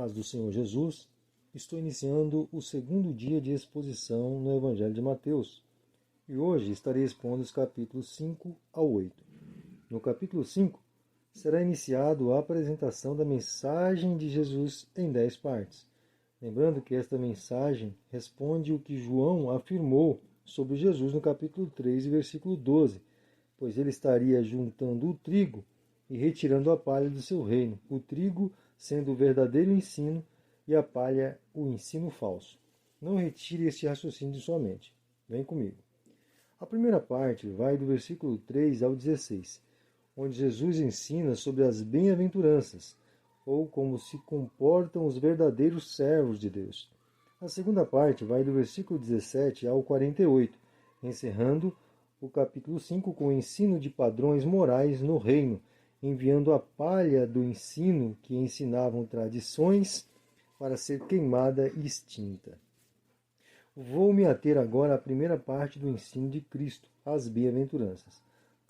paz do Senhor Jesus, estou iniciando o segundo dia de exposição no Evangelho de Mateus e hoje estarei expondo os capítulos 5 ao 8. No capítulo 5 será iniciado a apresentação da mensagem de Jesus em 10 partes. Lembrando que esta mensagem responde o que João afirmou sobre Jesus no capítulo 3, versículo 12, pois ele estaria juntando o trigo e retirando a palha do seu reino, o trigo sendo o verdadeiro ensino e a palha o ensino falso. Não retire este raciocínio de sua mente. Vem comigo. A primeira parte vai do versículo 3 ao 16, onde Jesus ensina sobre as bem-aventuranças, ou como se comportam os verdadeiros servos de Deus. A segunda parte vai do versículo 17 ao 48, encerrando o capítulo 5 com o ensino de padrões morais no reino, enviando a palha do ensino que ensinavam tradições para ser queimada e extinta. Vou me ater agora à primeira parte do ensino de Cristo, as bem-aventuranças.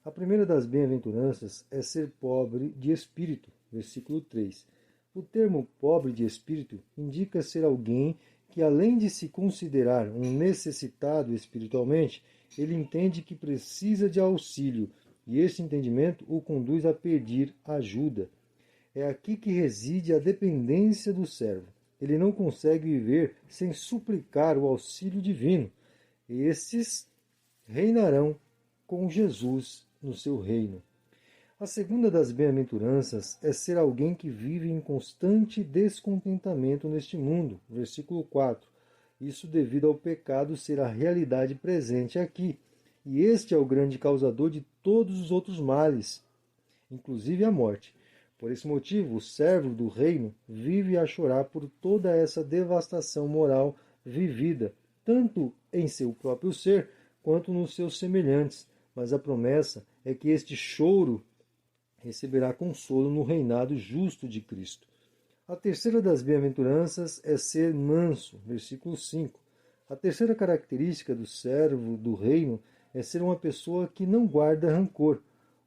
A primeira das bem-aventuranças é ser pobre de espírito, versículo 3. O termo pobre de espírito indica ser alguém que, além de se considerar um necessitado espiritualmente, ele entende que precisa de auxílio, e este entendimento o conduz a pedir ajuda. É aqui que reside a dependência do servo. Ele não consegue viver sem suplicar o auxílio divino. Estes reinarão com Jesus no seu reino. A segunda das bem-aventuranças é ser alguém que vive em constante descontentamento neste mundo. Versículo 4. Isso devido ao pecado ser a realidade presente aqui. E este é o grande causador de todos os outros males, inclusive a morte. Por esse motivo, o servo do reino vive a chorar por toda essa devastação moral vivida, tanto em seu próprio ser, quanto nos seus semelhantes. Mas a promessa é que este choro receberá consolo no reinado justo de Cristo. A terceira das bem-aventuranças é ser manso, versículo 5. A terceira característica do servo do reino é ser uma pessoa que não guarda rancor,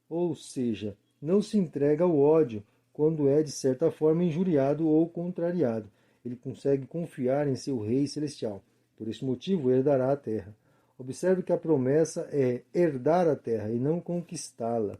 ou seja, não se entrega ao ódio quando é de certa forma injuriado ou contrariado. Ele consegue confiar em seu Rei Celestial. Por esse motivo, herdará a terra. Observe que a promessa é herdar a terra e não conquistá-la.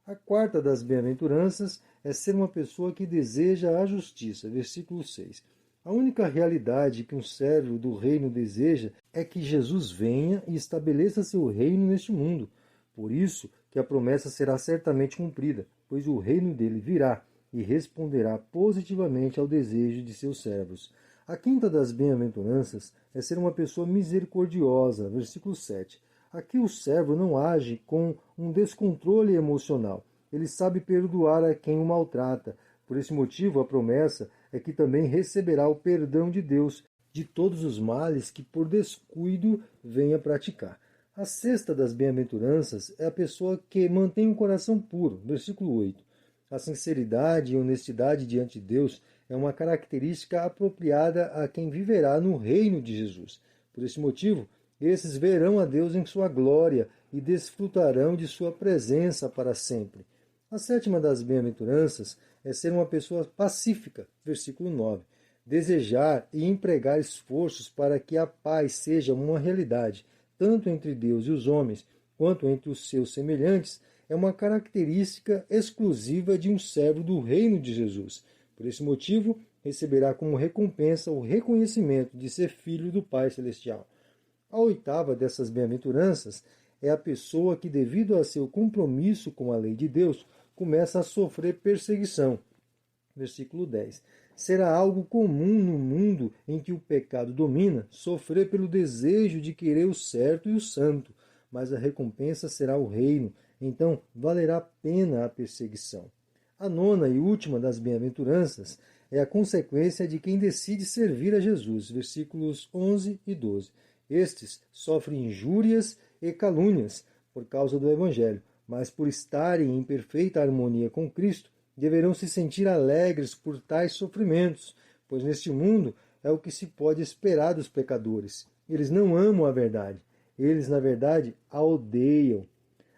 A quarta das bem-aventuranças é ser uma pessoa que deseja a justiça. Versículo 6. A única realidade que um servo do reino deseja é que Jesus venha e estabeleça seu reino neste mundo. Por isso que a promessa será certamente cumprida, pois o reino dele virá e responderá positivamente ao desejo de seus servos. A quinta das bem-aventuranças é ser uma pessoa misericordiosa. Versículo 7. Aqui o servo não age com um descontrole emocional. Ele sabe perdoar a quem o maltrata. Por esse motivo, a promessa é que também receberá o perdão de Deus de todos os males que por descuido venha praticar. A sexta das bem-aventuranças é a pessoa que mantém um coração puro. Versículo 8. A sinceridade e honestidade diante de Deus é uma característica apropriada a quem viverá no reino de Jesus. Por esse motivo, esses verão a Deus em sua glória e desfrutarão de sua presença para sempre. A sétima das bem-aventuranças é ser uma pessoa pacífica, versículo 9. Desejar e empregar esforços para que a paz seja uma realidade, tanto entre Deus e os homens, quanto entre os seus semelhantes, é uma característica exclusiva de um servo do reino de Jesus. Por esse motivo, receberá como recompensa o reconhecimento de ser filho do Pai Celestial. A oitava dessas bem-aventuranças é a pessoa que, devido a seu compromisso com a lei de Deus, começa a sofrer perseguição. Versículo 10. Será algo comum no mundo em que o pecado domina, sofrer pelo desejo de querer o certo e o santo, mas a recompensa será o reino, então valerá a pena a perseguição. A nona e última das bem-aventuranças é a consequência de quem decide servir a Jesus. Versículos 11 e 12. Estes sofrem injúrias e calúnias por causa do Evangelho, mas por estarem em perfeita harmonia com Cristo, deverão se sentir alegres por tais sofrimentos, pois neste mundo é o que se pode esperar dos pecadores. Eles não amam a verdade, eles, na verdade, a odeiam.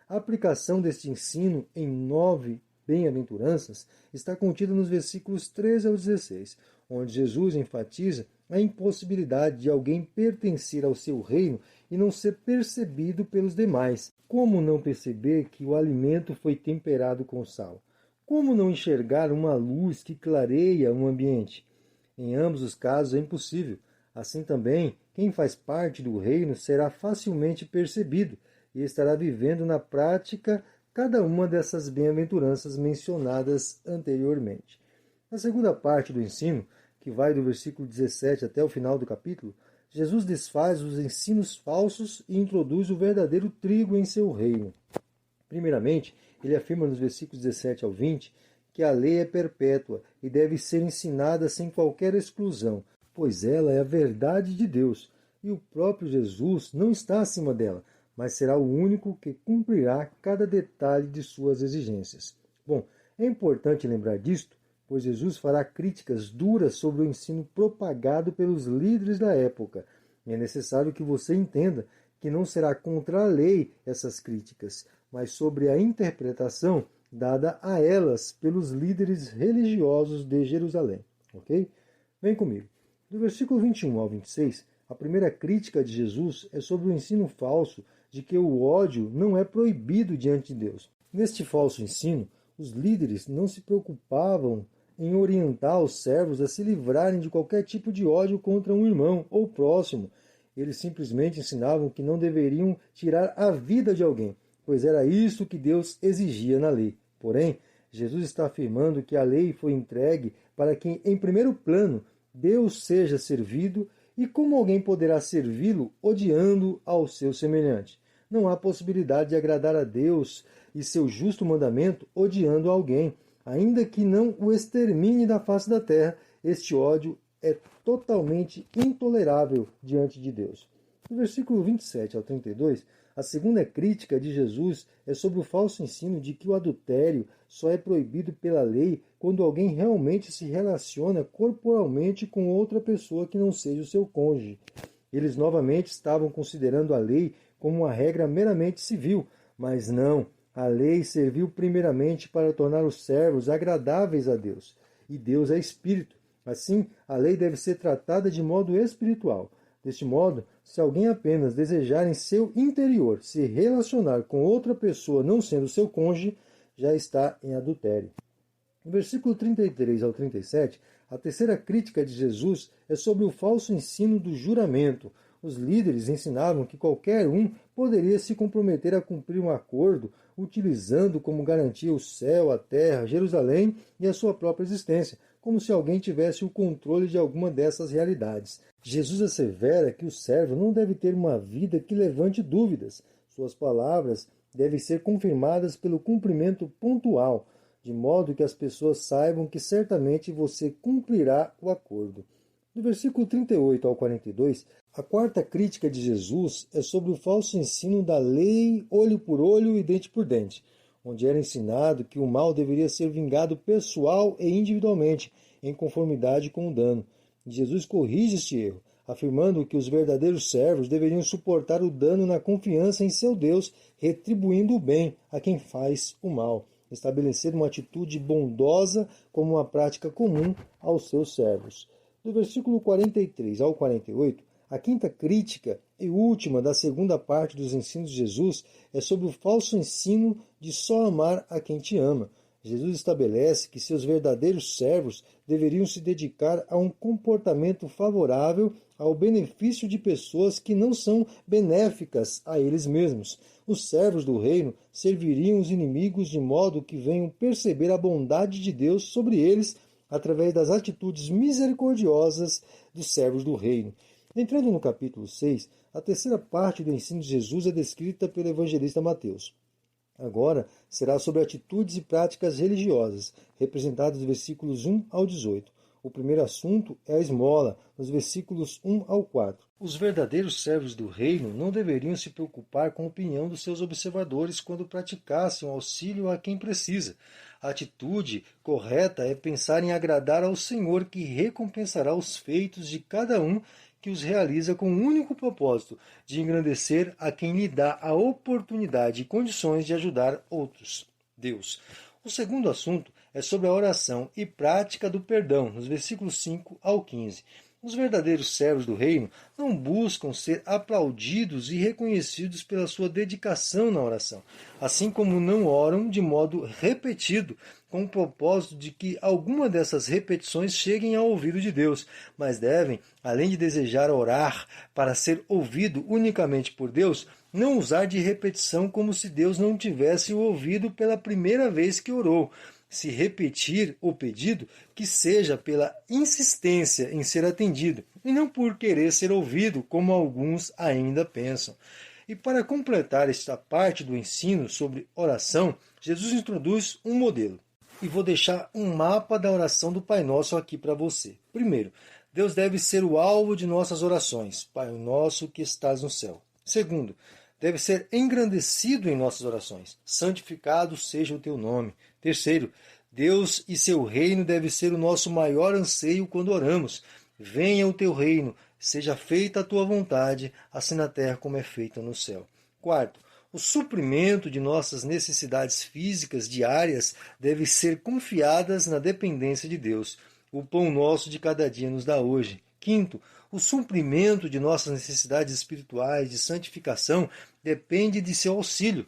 A aplicação deste ensino em 9 bem-aventuranças está contida nos versículos 13 ao 16, onde Jesus enfatiza a impossibilidade de alguém pertencer ao seu reino e não ser percebido pelos demais. Como não perceber que o alimento foi temperado com sal? Como não enxergar uma luz que clareia um ambiente? Em ambos os casos é impossível. Assim também, quem faz parte do reino será facilmente percebido e estará vivendo na prática cada uma dessas bem-aventuranças mencionadas anteriormente. Na segunda parte do ensino, que vai do versículo 17 até o final do capítulo, Jesus desfaz os ensinos falsos e introduz o verdadeiro trigo em seu reino. Primeiramente, ele afirma nos versículos 17 ao 20 que a lei é perpétua e deve ser ensinada sem qualquer exclusão, pois ela é a verdade de Deus, e o próprio Jesus não está acima dela, mas será o único que cumprirá cada detalhe de suas exigências. Bom, é importante lembrar disto, pois Jesus fará críticas duras sobre o ensino propagado pelos líderes da época. E é necessário que você entenda que não será contra a lei essas críticas, mas sobre a interpretação dada a elas pelos líderes religiosos de Jerusalém. Ok? Vem comigo. Do versículo 21 ao 26, a primeira crítica de Jesus é sobre o ensino falso de que o ódio não é proibido diante de Deus. Neste falso ensino, os líderes não se preocupavam em orientar os servos a se livrarem de qualquer tipo de ódio contra um irmão ou próximo. Eles simplesmente ensinavam que não deveriam tirar a vida de alguém, pois era isso que Deus exigia na lei. Porém, Jesus está afirmando que a lei foi entregue para que, em primeiro plano, Deus seja servido, e como alguém poderá servi-lo odiando ao seu semelhante? Não há possibilidade de agradar a Deus e seu justo mandamento odiando alguém. Ainda que não o extermine da face da terra, este ódio é totalmente intolerável diante de Deus. No versículo 27 ao 32, a segunda crítica de Jesus é sobre o falso ensino de que o adultério só é proibido pela lei quando alguém realmente se relaciona corporalmente com outra pessoa que não seja o seu cônjuge. Eles novamente estavam considerando a lei como uma regra meramente civil, mas não. A lei serviu primeiramente para tornar os servos agradáveis a Deus. E Deus é espírito. Assim, a lei deve ser tratada de modo espiritual. Deste modo, se alguém apenas desejar em seu interior se relacionar com outra pessoa não sendo seu cônjuge, já está em adultério. No versículo 33 ao 37, a terceira crítica de Jesus é sobre o falso ensino do juramento. Os líderes ensinavam que qualquer um poderia se comprometer a cumprir um acordo utilizando como garantia o céu, a terra, Jerusalém e a sua própria existência, como se alguém tivesse o controle de alguma dessas realidades. Jesus assevera que o servo não deve ter uma vida que levante dúvidas. Suas palavras devem ser confirmadas pelo cumprimento pontual, de modo que as pessoas saibam que certamente você cumprirá o acordo. Do versículo 38 ao 42, a quarta crítica de Jesus é sobre o falso ensino da lei olho por olho e dente por dente, onde era ensinado que o mal deveria ser vingado pessoal e individualmente, em conformidade com o dano. Jesus corrige este erro, afirmando que os verdadeiros servos deveriam suportar o dano na confiança em seu Deus, retribuindo o bem a quem faz o mal, estabelecer uma atitude bondosa como uma prática comum aos seus servos. Do versículo 43 ao 48, a quinta crítica e última da segunda parte dos ensinos de Jesus é sobre o falso ensino de só amar a quem te ama. Jesus estabelece que seus verdadeiros servos deveriam se dedicar a um comportamento favorável ao benefício de pessoas que não são benéficas a eles mesmos. Os servos do reino serviriam os inimigos de modo que venham perceber a bondade de Deus sobre eles através das atitudes misericordiosas dos servos do reino. Entrando no capítulo 6, a terceira parte do ensino de Jesus é descrita pelo evangelista Mateus. Agora será sobre atitudes e práticas religiosas, representadas nos versículos 1 ao 18. O primeiro assunto é a esmola, nos versículos 1 ao 4. Os verdadeiros servos do reino não deveriam se preocupar com a opinião dos seus observadores quando praticassem o auxílio a quem precisa. A atitude correta é pensar em agradar ao Senhor, que recompensará os feitos de cada um que os realiza com o único propósito de engrandecer a quem lhe dá a oportunidade e condições de ajudar outros. Deus. O segundo assunto é sobre a oração e prática do perdão, nos versículos 5 ao 15. Os verdadeiros servos do reino não buscam ser aplaudidos e reconhecidos pela sua dedicação na oração, assim como não oram de modo repetido, com o propósito de que alguma dessas repetições cheguem ao ouvido de Deus, mas devem, além de desejar orar para ser ouvido unicamente por Deus, não usar de repetição como se Deus não tivesse o ouvido pela primeira vez que orou. Se repetir o pedido, que seja pela insistência em ser atendido, e não por querer ser ouvido, como alguns ainda pensam. E para completar esta parte do ensino sobre oração, Jesus introduz um modelo. E vou deixar um mapa da oração do Pai Nosso aqui para você. Primeiro, Deus deve ser o alvo de nossas orações, Pai Nosso que estás no céu. Segundo, deve ser engrandecido em nossas orações, santificado seja o teu nome. Terceiro, Deus e seu reino deve ser o nosso maior anseio quando oramos. Venha o teu reino, seja feita a tua vontade, assim na terra como é feita no céu. Quarto, o suprimento de nossas necessidades físicas diárias deve ser confiadas na dependência de Deus. O pão nosso de cada dia nos dá hoje. Quinto, o suprimento de nossas necessidades espirituais de santificação depende de seu auxílio.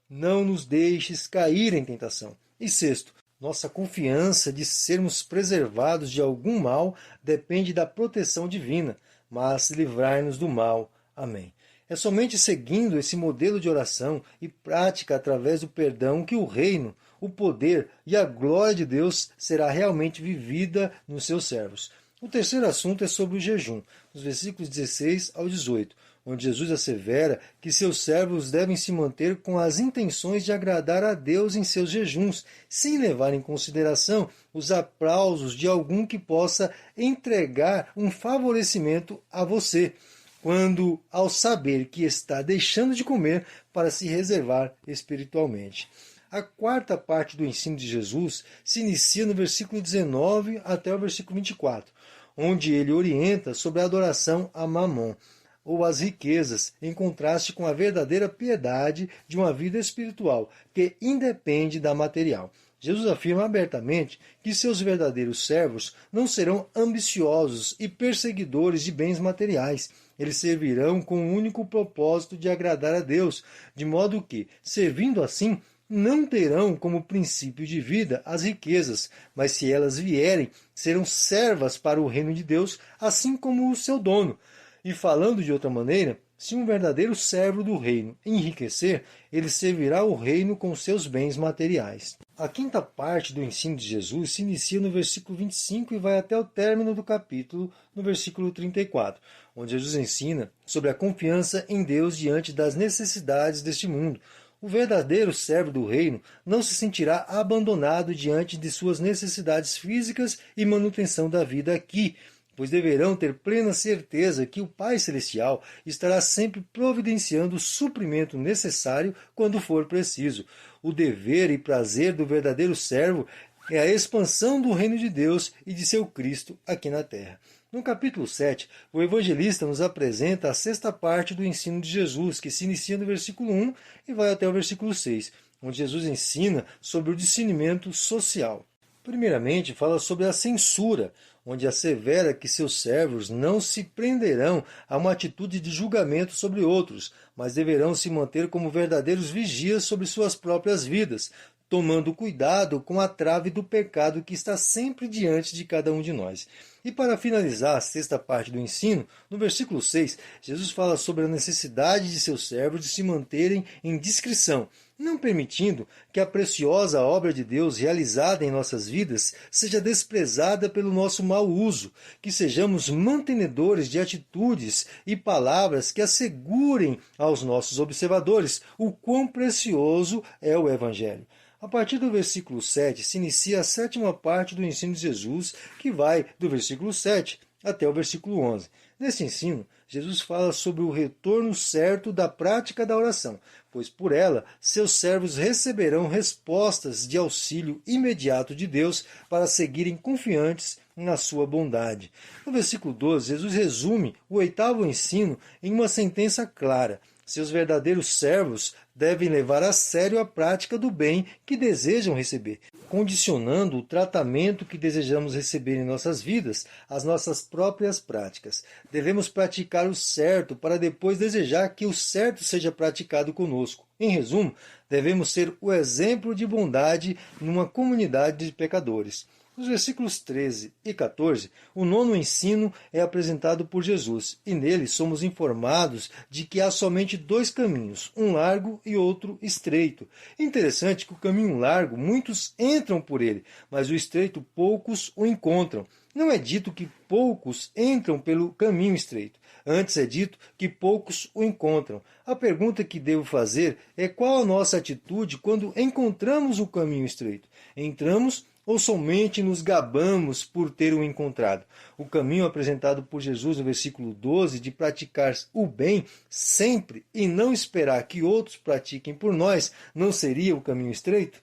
Não nos deixes cair em tentação. E sexto, nossa confiança de sermos preservados de algum mal depende da proteção divina, mas livrai-nos do mal. Amém. É somente seguindo esse modelo de oração e prática através do perdão que o reino, o poder e a glória de Deus será realmente vivida nos seus servos. O terceiro assunto é sobre o jejum, nos versículos 16 ao 18, onde Jesus assevera que seus servos devem se manter com as intenções de agradar a Deus em seus jejuns, sem levar em consideração os aplausos de algum que possa entregar um favorecimento a você, quando ao saber que está deixando de comer para se reservar espiritualmente. A quarta parte do ensino de Jesus se inicia no versículo 19 até o versículo 24, onde ele orienta sobre a adoração a Mamon, ou as riquezas, em contraste com a verdadeira piedade de uma vida espiritual, que independe da material. Jesus afirma abertamente que seus verdadeiros servos não serão ambiciosos e perseguidores de bens materiais. Eles servirão com o único propósito de agradar a Deus, de modo que, servindo assim, não terão como princípio de vida as riquezas, mas se elas vierem, serão servas para o reino de Deus, assim como o seu dono. E falando de outra maneira, se um verdadeiro servo do reino enriquecer, ele servirá o reino com seus bens materiais. A quinta parte do ensino de Jesus se inicia no versículo 25 e vai até o término do capítulo, no versículo 34, onde Jesus ensina sobre a confiança em Deus diante das necessidades deste mundo. O verdadeiro servo do reino não se sentirá abandonado diante de suas necessidades físicas e manutenção da vida aqui, pois deverão ter plena certeza que o Pai Celestial estará sempre providenciando o suprimento necessário quando for preciso. O dever e prazer do verdadeiro servo é a expansão do reino de Deus e de seu Cristo aqui na terra. No capítulo 7, o evangelista nos apresenta a sexta parte do ensino de Jesus, que se inicia no versículo 1 e vai até o versículo 6, onde Jesus ensina sobre o discernimento social. Primeiramente, fala sobre a censura, onde assevera que seus servos não se prenderão a uma atitude de julgamento sobre outros, mas deverão se manter como verdadeiros vigias sobre suas próprias vidas, tomando cuidado com a trave do pecado que está sempre diante de cada um de nós. E para finalizar a sexta parte do ensino, no versículo 6, Jesus fala sobre a necessidade de seus servos de se manterem em discrição, não permitindo que a preciosa obra de Deus realizada em nossas vidas seja desprezada pelo nosso mau uso, que sejamos mantenedores de atitudes e palavras que assegurem aos nossos observadores o quão precioso é o Evangelho. A partir do versículo 7 se inicia a sétima parte do ensino de Jesus, que vai do versículo 7 até o versículo 11. Nesse ensino, Jesus fala sobre o retorno certo da prática da oração, pois por ela seus servos receberão respostas de auxílio imediato de Deus para seguirem confiantes na sua bondade. No versículo 12, Jesus resume o oitavo ensino em uma sentença clara: Seus verdadeiros servos devem levar a sério a prática do bem que desejam receber, condicionando o tratamento que desejamos receber em nossas vidas às nossas próprias práticas. Devemos praticar o certo para depois desejar que o certo seja praticado conosco. Em resumo, devemos ser o exemplo de bondade numa comunidade de pecadores. Nos versículos 13 e 14, o nono ensino é apresentado por Jesus, e nele somos informados de que há somente dois caminhos, um largo e outro estreito. É interessante que o caminho largo, muitos entram por ele, mas o estreito, poucos o encontram. Não é dito que poucos entram pelo caminho estreito. Antes é dito que poucos o encontram. A pergunta que devo fazer é qual a nossa atitude quando encontramos o caminho estreito? Entramos ou somente nos gabamos por ter o encontrado? O caminho apresentado por Jesus no versículo 12 de praticar o bem sempre e não esperar que outros pratiquem por nós, não seria o caminho estreito?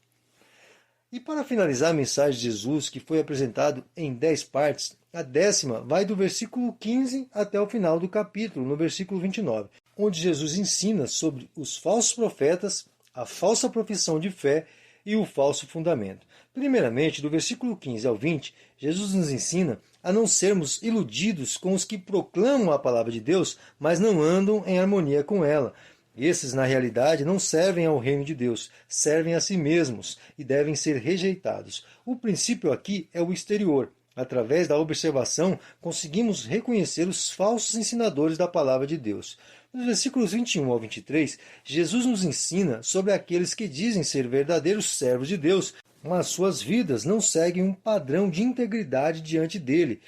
E para finalizar a mensagem de Jesus, que foi apresentado em 10 partes, a 10ª vai do versículo 15 até o final do capítulo, no versículo 29, onde Jesus ensina sobre os falsos profetas, a falsa profissão de fé e o falso fundamento. Primeiramente, do versículo 15 ao 20, Jesus nos ensina a não sermos iludidos com os que proclamam a palavra de Deus, mas não andam em harmonia com ela. Esses, na realidade, não servem ao reino de Deus, servem a si mesmos e devem ser rejeitados. O princípio aqui é o exterior. Através da observação, conseguimos reconhecer os falsos ensinadores da palavra de Deus. Nos versículos 21 ao 23, Jesus nos ensina sobre aqueles que dizem ser verdadeiros servos de Deus, mas suas vidas não seguem um padrão de integridade diante dele.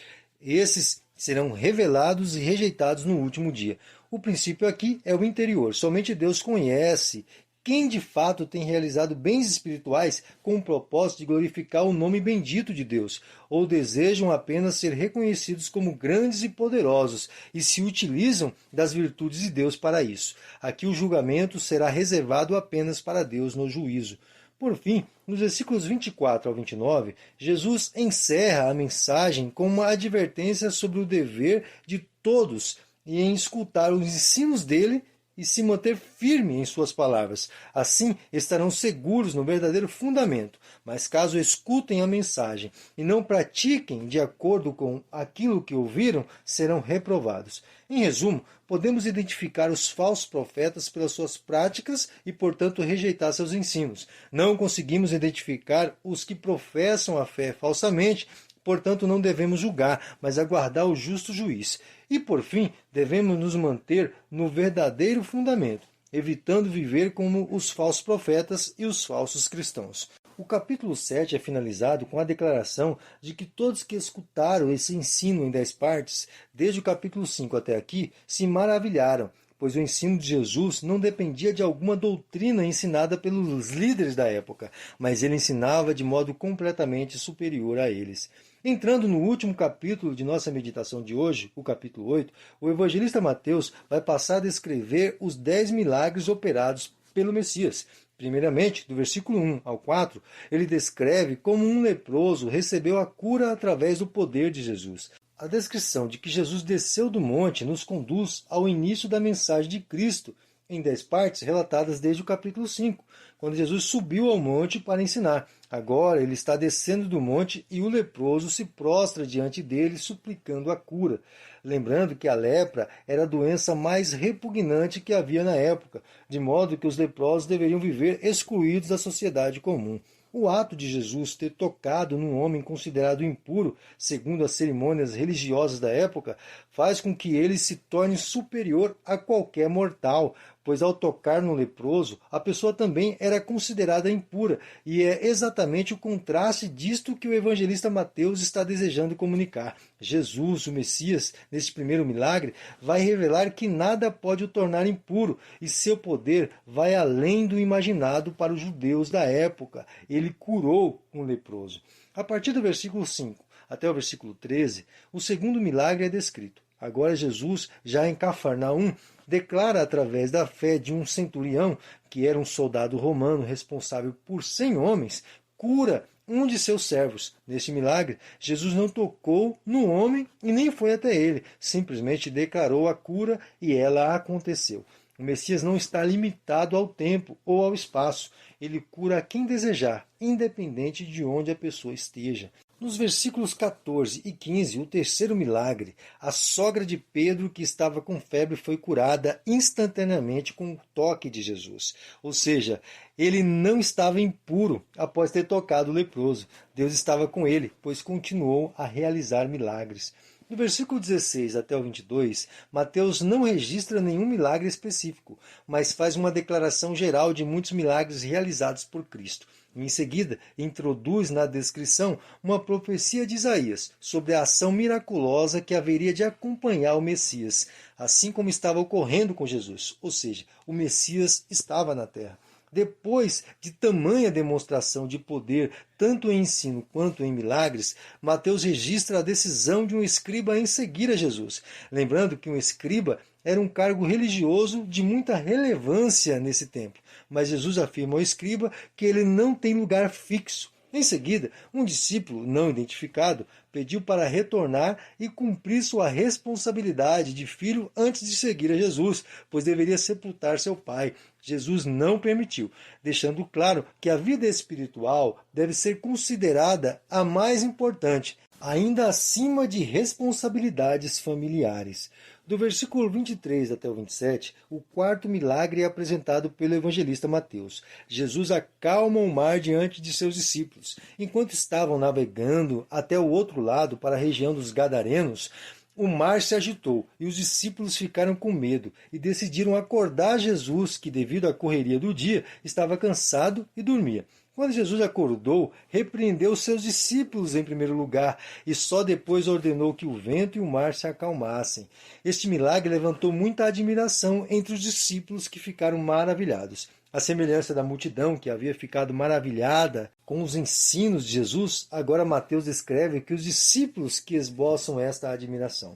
Esses serão revelados e rejeitados no último dia. O princípio aqui é o interior. Somente Deus conhece quem de fato tem realizado bens espirituais com o propósito de glorificar o nome bendito de Deus, ou desejam apenas ser reconhecidos como grandes e poderosos e se utilizam das virtudes de Deus para isso. Aqui o julgamento será reservado apenas para Deus no juízo. Por fim, nos versículos 24 ao 29, Jesus encerra a mensagem com uma advertência sobre o dever de todos e em escutar os ensinos dele e se manter firme em suas palavras. Assim estarão seguros no verdadeiro fundamento. Mas caso escutem a mensagem e não pratiquem de acordo com aquilo que ouviram, serão reprovados. Em resumo, podemos identificar os falsos profetas pelas suas práticas e, portanto, rejeitar seus ensinos. Não conseguimos identificar os que professam a fé falsamente, portanto, não devemos julgar, mas aguardar o justo juiz. E, por fim, devemos nos manter no verdadeiro fundamento, evitando viver como os falsos profetas e os falsos cristãos. O capítulo 7 é finalizado com a declaração de que todos que escutaram esse ensino em 10 partes, desde o capítulo 5 até aqui, se maravilharam, pois o ensino de Jesus não dependia de alguma doutrina ensinada pelos líderes da época, mas ele ensinava de modo completamente superior a eles. Entrando no último capítulo de nossa meditação de hoje, o capítulo 8, o evangelista Mateus vai passar a descrever os 10 milagres operados pelo Messias. Primeiramente, do versículo 1 ao 4, ele descreve como um leproso recebeu a cura através do poder de Jesus. A descrição de que Jesus desceu do monte nos conduz ao início da mensagem de Cristo, em 10 partes relatadas desde o capítulo 5, quando Jesus subiu ao monte para ensinar. Agora ele está descendo do monte e o leproso se prostra diante dele, suplicando a cura. Lembrando que a lepra era a doença mais repugnante que havia na época, de modo que os leprosos deveriam viver excluídos da sociedade comum. O ato de Jesus ter tocado num homem considerado impuro, segundo as cerimônias religiosas da época, faz com que ele se torne superior a qualquer mortal, pois ao tocar no leproso, a pessoa também era considerada impura, e é exatamente o contraste disto que o evangelista Mateus está desejando comunicar. Jesus, o Messias, neste primeiro milagre, vai revelar que nada pode o tornar impuro, e seu poder vai além do imaginado para os judeus da época. Ele curou um leproso. A partir do versículo 5 até o versículo 13, o segundo milagre é descrito. Agora Jesus, já em Cafarnaum, declara através da fé de um centurião, que era um soldado romano responsável por 100 homens, cura um de seus servos. Neste milagre, Jesus não tocou no homem e nem foi até ele, simplesmente declarou a cura e ela aconteceu. O Messias não está limitado ao tempo ou ao espaço. Ele cura a quem desejar, independente de onde a pessoa esteja. Nos versículos 14 e 15, o terceiro milagre, a sogra de Pedro, que estava com febre, foi curada instantaneamente com o toque de Jesus. Ou seja, ele não estava impuro após ter tocado o leproso. Deus estava com ele, pois continuou a realizar milagres. Do versículo 16 até o 22, Mateus não registra nenhum milagre específico, mas faz uma declaração geral de muitos milagres realizados por Cristo. Em seguida, introduz na descrição uma profecia de Isaías sobre a ação miraculosa que haveria de acompanhar o Messias, assim como estava ocorrendo com Jesus, ou seja, o Messias estava na terra. Depois de tamanha demonstração de poder, tanto em ensino quanto em milagres, Mateus registra a decisão de um escriba em seguir a Jesus. Lembrando que um escriba era um cargo religioso de muita relevância nesse tempo. Mas Jesus afirma ao escriba que ele não tem lugar fixo. Em seguida, um discípulo não identificado pediu para retornar e cumprir sua responsabilidade de filho antes de seguir a Jesus, pois deveria sepultar seu pai. Jesus não permitiu, deixando claro que a vida espiritual deve ser considerada a mais importante, ainda acima de responsabilidades familiares. Do versículo 23 até o 27, o quarto milagre é apresentado pelo evangelista Mateus. Jesus acalma o mar diante de seus discípulos. Enquanto estavam navegando até o outro lado, para a região dos Gadarenos, o mar se agitou e os discípulos ficaram com medo e decidiram acordar Jesus, que devido à correria do dia estava cansado e dormia. Quando Jesus acordou, repreendeu seus discípulos em primeiro lugar e só depois ordenou que o vento e o mar se acalmassem. Este milagre levantou muita admiração entre os discípulos, que ficaram maravilhados. À semelhança da multidão que havia ficado maravilhada com os ensinos de Jesus, agora Mateus descreve que os discípulos que esboçam esta admiração.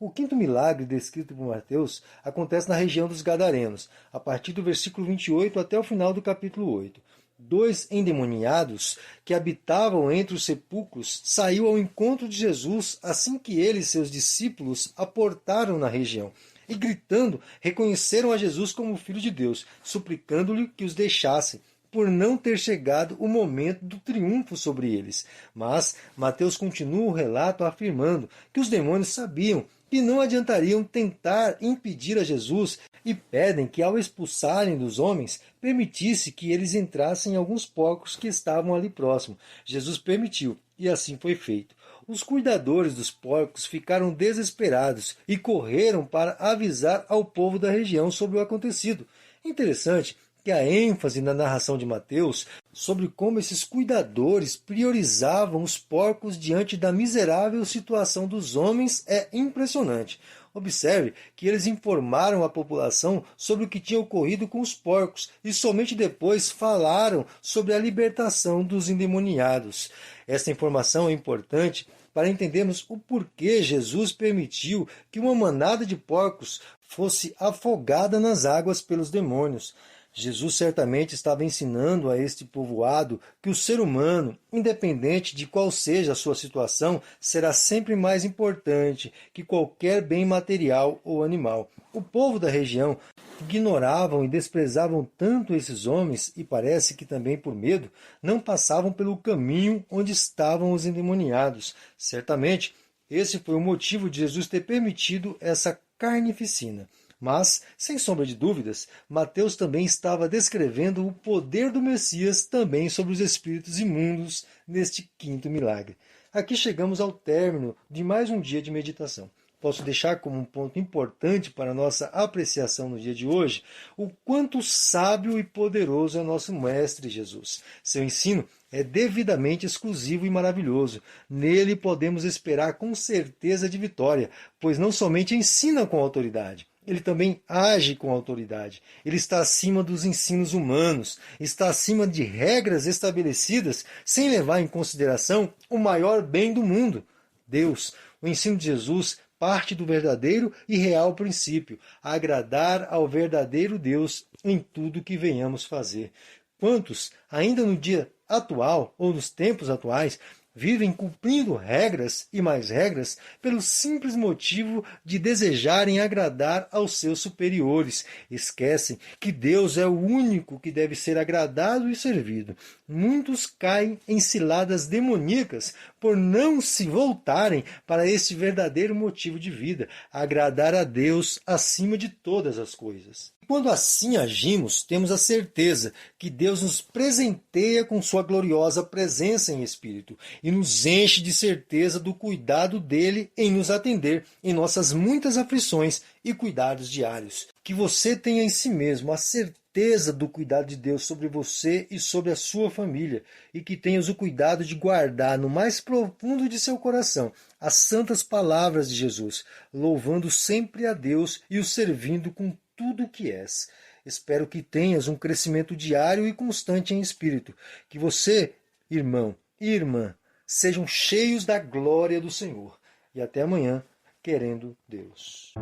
O quinto milagre descrito por Mateus acontece na região dos Gadarenos, a partir do versículo 28 até o final do capítulo 8. 2 endemoniados que habitavam entre os sepulcros saíram ao encontro de Jesus assim que ele e seus discípulos aportaram na região. E gritando, reconheceram a Jesus como Filho de Deus, suplicando-lhe que os deixassem, por não ter chegado o momento do triunfo sobre eles. Mas Mateus continua o relato afirmando que os demônios sabiam que não adiantariam tentar impedir a Jesus e pedem que, ao expulsarem dos homens, permitisse que eles entrassem em alguns porcos que estavam ali próximo. Jesus permitiu, e assim foi feito. Os cuidadores dos porcos ficaram desesperados e correram para avisar ao povo da região sobre o acontecido. Interessante que a ênfase na narração de Mateus sobre como esses cuidadores priorizavam os porcos diante da miserável situação dos homens é impressionante. Observe que eles informaram a população sobre o que tinha ocorrido com os porcos e somente depois falaram sobre a libertação dos endemoniados. Esta informação é importante para entendermos o porquê Jesus permitiu que uma manada de porcos fosse afogada nas águas pelos demônios. Jesus certamente estava ensinando a este povoado que o ser humano, independente de qual seja a sua situação, será sempre mais importante que qualquer bem material ou animal. O povo da região ignoravam e desprezavam tanto esses homens, e parece que também por medo, não passavam pelo caminho onde estavam os endemoniados. Certamente, esse foi o motivo de Jesus ter permitido essa carnificina. Mas, sem sombra de dúvidas, Mateus também estava descrevendo o poder do Messias também sobre os espíritos imundos neste quinto milagre. Aqui chegamos ao término de mais um dia de meditação. Posso deixar como um ponto importante para a nossa apreciação no dia de hoje o quanto sábio e poderoso é nosso Mestre Jesus. Seu ensino é devidamente exclusivo e maravilhoso. Nele podemos esperar com certeza de vitória, pois não somente ensina com autoridade, ele também age com autoridade. Ele está acima dos ensinos humanos, está acima de regras estabelecidas, sem levar em consideração o maior bem do mundo, Deus. O ensino de Jesus parte do verdadeiro e real princípio, agradar ao verdadeiro Deus em tudo que venhamos fazer. Quantos, ainda no dia atual, ou nos tempos atuais, Vivem cumprindo regras e mais regras pelo simples motivo de desejarem agradar aos seus superiores. Esquecem que Deus é o único que deve ser agradado e servido. Muitos caem em ciladas demoníacas por não se voltarem para este verdadeiro motivo de vida, agradar a Deus acima de todas as coisas. Quando assim agimos, temos a certeza que Deus nos presenteia com sua gloriosa presença em espírito e nos enche de certeza do cuidado dele em nos atender em nossas muitas aflições e cuidados diários. Que você tenha em si mesmo a certeza do cuidado de Deus sobre você e sobre a sua família, e que tenhas o cuidado de guardar no mais profundo de seu coração as santas palavras de Jesus, louvando sempre a Deus e o servindo com tudo o que és. Espero que tenhas um crescimento diário e constante em espírito. Que você, irmão e irmã, sejam cheios da glória do Senhor. E até amanhã, querendo Deus.